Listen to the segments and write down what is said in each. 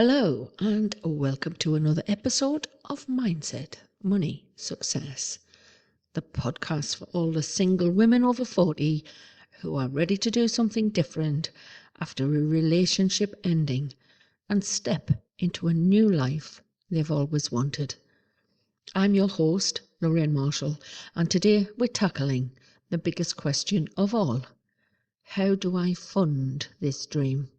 Hello and welcome to another episode of Mindset, Money, Success, the podcast for all the single women over 40 who are ready to do something different after a relationship ending and step into a new life they've always wanted. I'm your host, Loraine Marshall, and today we're tackling the biggest question of all. How do I fund this dream?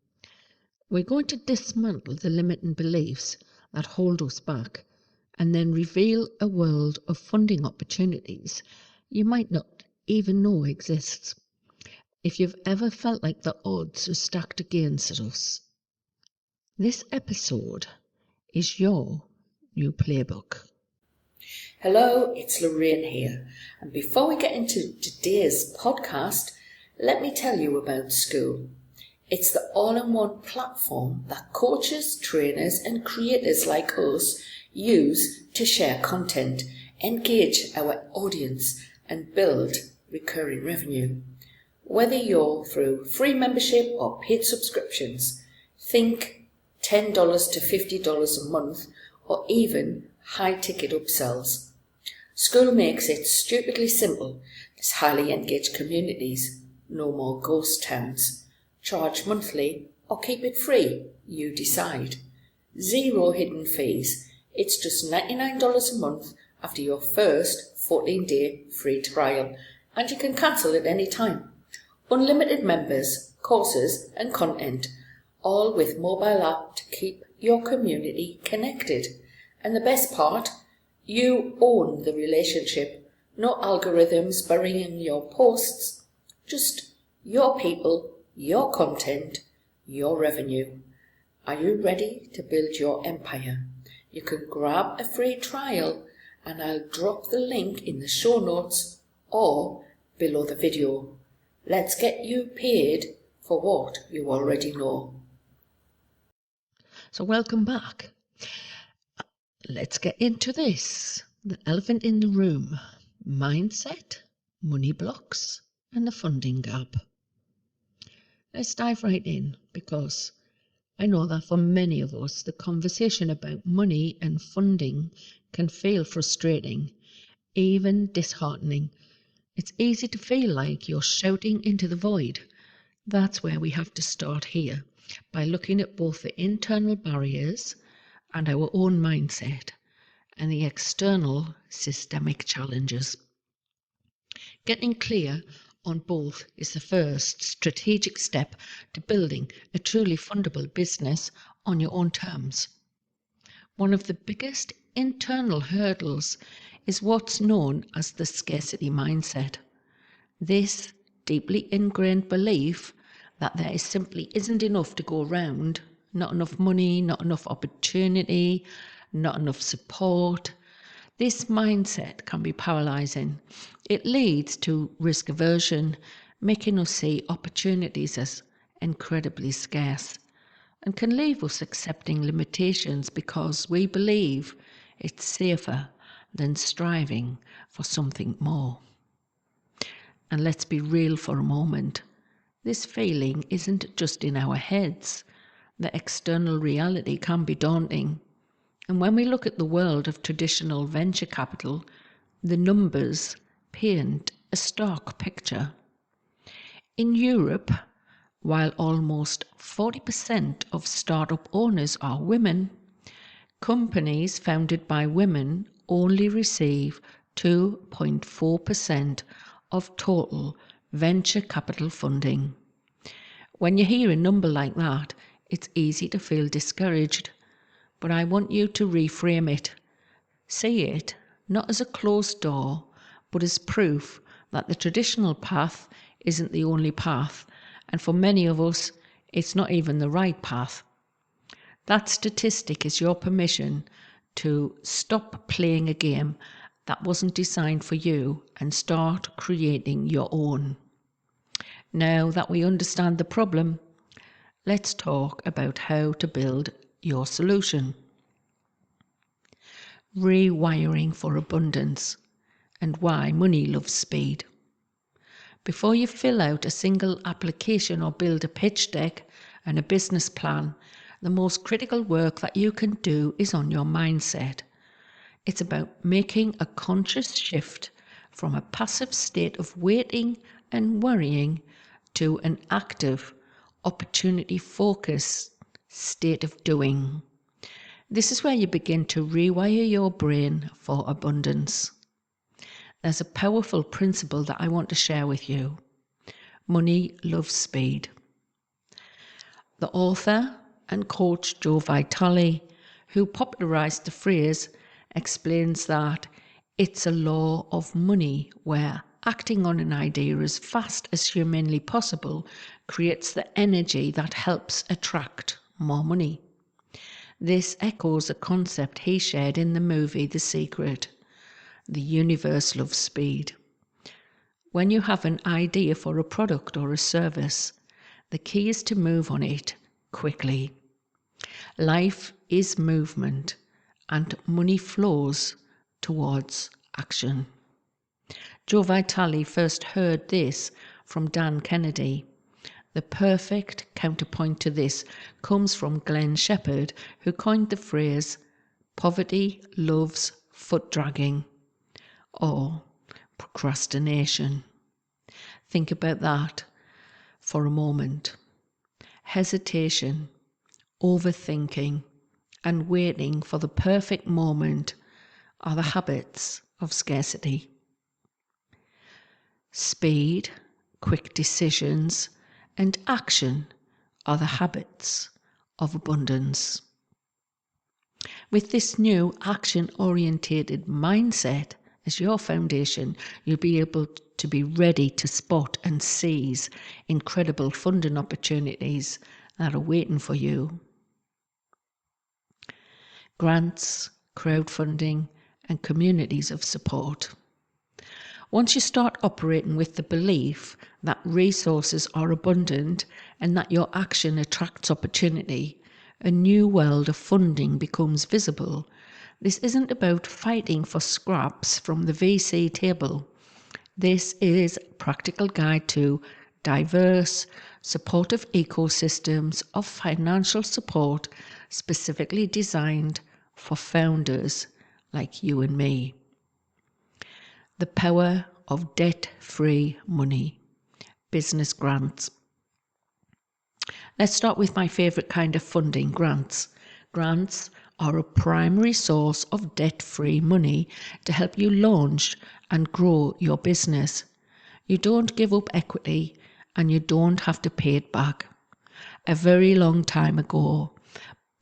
We're going to dismantle the limiting beliefs that hold us back and then reveal a world of funding opportunities you might not even know exists. If you've ever felt like the odds are stacked against us, this episode is your new playbook. Hello, it's Loraine here. And before we get into today's podcast, let me tell you about school. It's the all-in-one platform that coaches, trainers and creators like us use to share content, engage our audience and build recurring revenue. Whether you're through free membership or paid subscriptions, think $10 to $50 a month or even high-ticket upsells. School makes it stupidly simple. There's highly engaged communities, no more ghost towns. Charge monthly or keep it free, you decide. Zero hidden fees. It's just $99 a month after your first 14-day free trial, and you can cancel at any time. Unlimited members, courses and content, all with mobile app to keep your community connected. And the best part, you own the relationship. No algorithms burying your posts, just your people, your content, your revenue. Are you ready to build your empire? You can grab a free trial and I'll drop the link in the show notes or below the video. Let's get you paid for what you already know. So welcome back. Let's get into this. The elephant in the room. Mindset, money blocks and the funding gap. Let's dive right in because I know that for many of us, the conversation about money and funding can feel frustrating, even disheartening. It's easy to feel like you're shouting into the void. That's where we have to start here, by looking at both the internal barriers and our own mindset and the external systemic challenges. Getting clear on both is the first strategic step to building a truly fundable business on your own terms. One of the biggest internal hurdles is what's known as the scarcity mindset. This deeply ingrained belief that there simply isn't enough to go around, not enough money, not enough opportunity, not enough support. This mindset can be paralyzing. It leads to risk aversion, making us see opportunities as incredibly scarce, and can leave us accepting limitations because we believe it's safer than striving for something more. And let's be real for a moment. This feeling isn't just in our heads. The external reality can be daunting. And when we look at the world of traditional venture capital, the numbers paint a stark picture. In Europe, while almost 40% of startup owners are women, companies founded by women only receive 2.4% of total venture capital funding. When you hear a number like that, it's easy to feel discouraged. But I want you to reframe it. See it not as a closed door, but as proof that the traditional path isn't the only path, and for many of us, it's not even the right path. That statistic is your permission to stop playing a game that wasn't designed for you and start creating your own. Now that we understand the problem, let's talk about how to build your solution. Rewiring for abundance and why money loves speed. Before you fill out a single application or build a pitch deck and a business plan, The most critical work that you can do is on your mindset. It's about making a conscious shift from a passive state of waiting and worrying to an active, opportunity-focused state of doing. This is where you begin to rewire your brain for abundance. There's a powerful principle that I want to share with you. Money loves speed. The author and coach Joe Vitale, who popularized the phrase, explains that it's a law of money where acting on an idea as fast as humanly possible creates the energy that helps attract more money. This echoes a concept he shared in the movie The Secret. The universe loves speed. When you have an idea for a product or a service, the key is to move on it quickly. Life is movement, and money flows towards action. Joe Vitale first heard this from Dan Kennedy. The perfect counterpoint to this comes from Glenn Shepherd, who coined the phrase, "Poverty loves foot dragging," or procrastination. Think about that for a moment. Hesitation, overthinking, and waiting for the perfect moment are the habits of scarcity. Speed, quick decisions, and action are the habits of abundance. With this new action-orientated mindset as your foundation, you'll be able to be ready to spot and seize incredible funding opportunities that are waiting for you. Grants, crowdfunding, and communities of support. Once you start operating with the belief that resources are abundant and that your action attracts opportunity, a new world of funding becomes visible. This isn't about fighting for scraps from the VC table. This is a practical guide to diverse, supportive ecosystems of financial support specifically designed for founders like you and me. The power of debt-free money, business grants. Let's start with my favourite kind of funding, grants. Grants are a primary source of debt-free money to help you launch and grow your business. You don't give up equity and you don't have to pay it back. A very long time ago,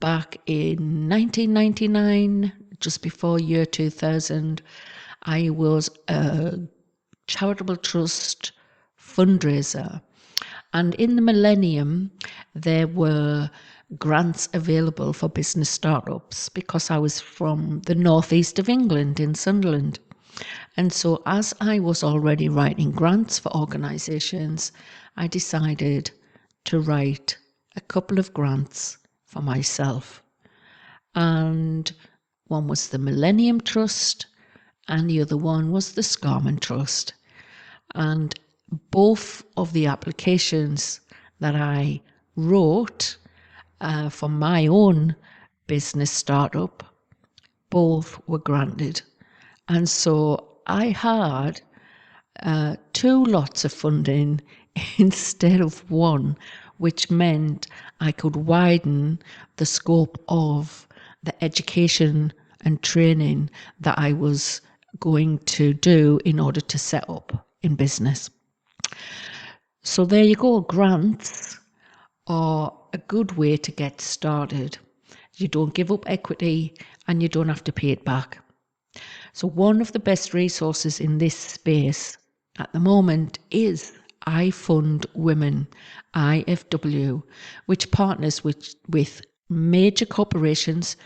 back in 1999, just before year 2000, I was a charitable trust fundraiser. And in the millennium, there were grants available for business startups because I was from the northeast of England in Sunderland. And so as I was already writing grants for organisations, I decided to write a couple of grants for myself. And one was the Millennium Trust and the other one was the Scarman Trust. And both of the applications that I wrote for my own business startup, both were granted. And so I had 2 lots of funding instead of one, which meant I could widen the scope of the education and training that I was going to do in order to set up in business. So there you go, grants are a good way to get started. You don't give up equity and you don't have to pay it back. So one of the best resources in this space at the moment is I Fund Women, IFW, which partners with major corporations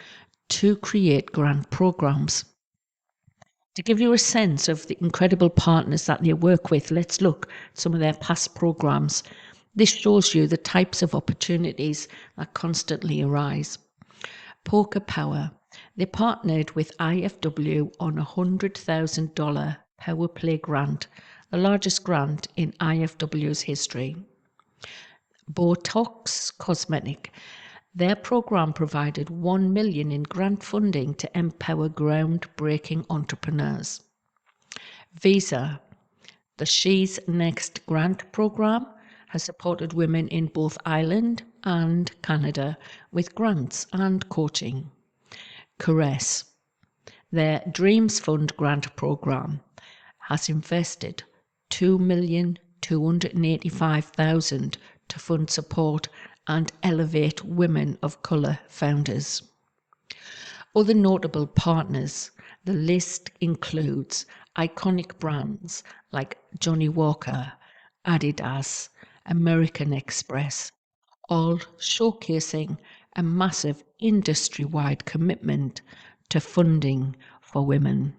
to create grant programs. To give you a sense of the incredible partners that they work with, let's look at some of their past programs. This shows you the types of opportunities that constantly arise. Poker Power. They partnered with IFW on a $100,000 Power Play grant, the largest grant in IFW's history. Botox Cosmetic. Their program provided 1 million in grant funding to empower groundbreaking entrepreneurs. Visa, the She's Next grant program, has supported women in both Ireland and Canada with grants and coaching. Caress, their Dreams Fund grant program, has invested $2,285,000 to fund support and elevate women of colour founders. Other notable partners, the list includes iconic brands like Johnny Walker, Adidas, American Express, all showcasing a massive industry-wide commitment to funding for women.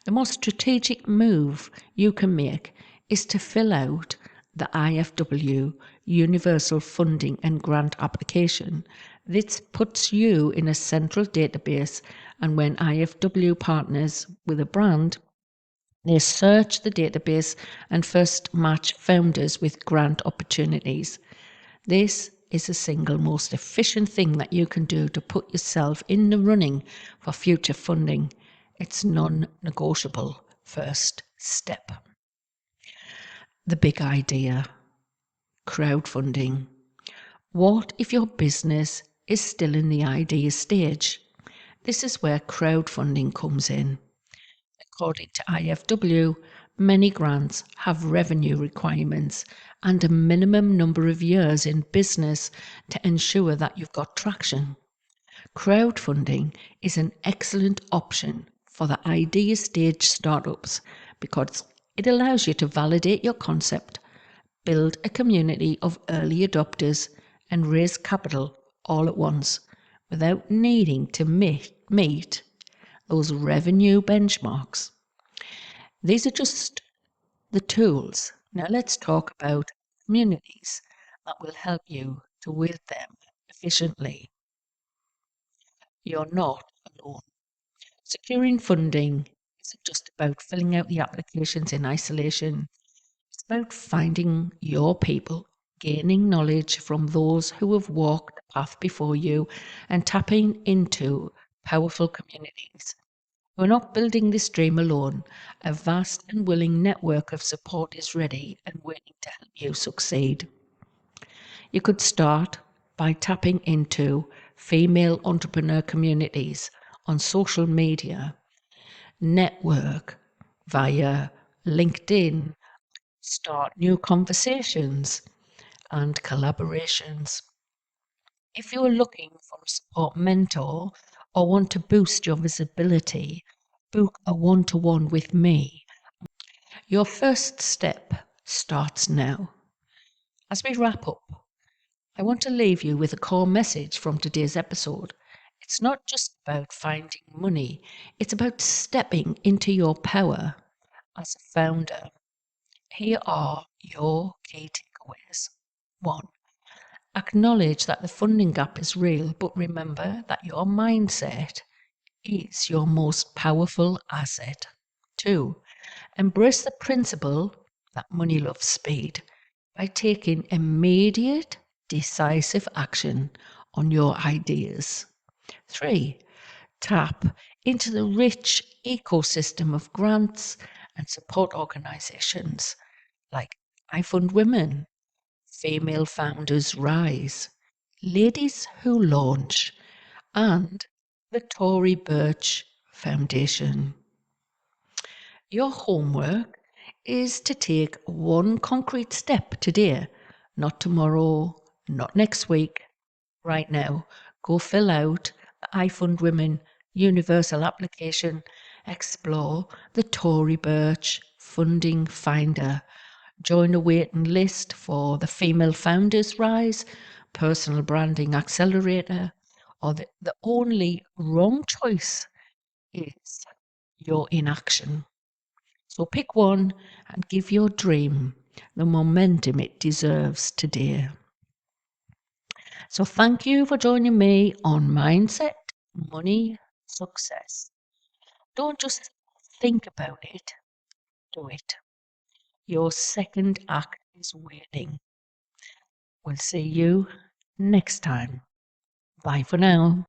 The most strategic move you can make is to fill out the IFW Universal Funding and Grant application. This puts you in a central database, and when IFW partners with a brand, they search the database and first match founders with grant opportunities. This is the single most efficient thing that you can do to put yourself in the running for future funding. It's non-negotiable first step. The big idea, crowdfunding. What if your business is still in the idea stage? This is where crowdfunding comes in. According to IFW, many grants have revenue requirements and a minimum number of years in business to ensure that you've got traction. Crowdfunding is an excellent option for the idea stage startups because it allows you to validate your concept, build a community of early adopters, and raise capital all at once without needing to meet those revenue benchmarks. These are just the tools. Now let's talk about communities that will help you to wield them efficiently. You're not alone. Securing funding isn't just about filling out the applications in isolation. It's about finding your people, gaining knowledge from those who have walked the path before you, and tapping into powerful communities. We're not building this dream alone. A vast and willing network of support is ready and waiting to help you succeed. You could start by tapping into female entrepreneur communities on social media, network via LinkedIn, start new conversations and collaborations. If you are looking for a support mentor or want to boost your visibility, book a one-to-one with me. Your first step starts now. As we wrap up, I want to leave you with a core message from today's episode. It's not just about finding money, it's about stepping into your power as a founder. Here are your key takeaways. 1. Acknowledge that the funding gap is real, but remember that your mindset is your most powerful asset. 2. Embrace the principle that money loves speed by taking immediate, decisive action on your ideas. 3. Tap into the rich ecosystem of grants and support organisations like I Fund Women, Female Founders Rise, Ladies Who Launch, and the Tory Burch Foundation. Your homework is to take one concrete step today, not tomorrow, not next week, right now. Go fill out the I Fund Women Universal application, explore the Tory Burch Funding Finder, join a waiting list for the Female Founders Rise, Personal Branding Accelerator, or the only wrong choice is your inaction. So pick one and give your dream the momentum it deserves today. So thank you for joining me on Mindset, Money, Success. Don't just think about it, do it. Your second act is waiting. We'll see you next time. Bye for now.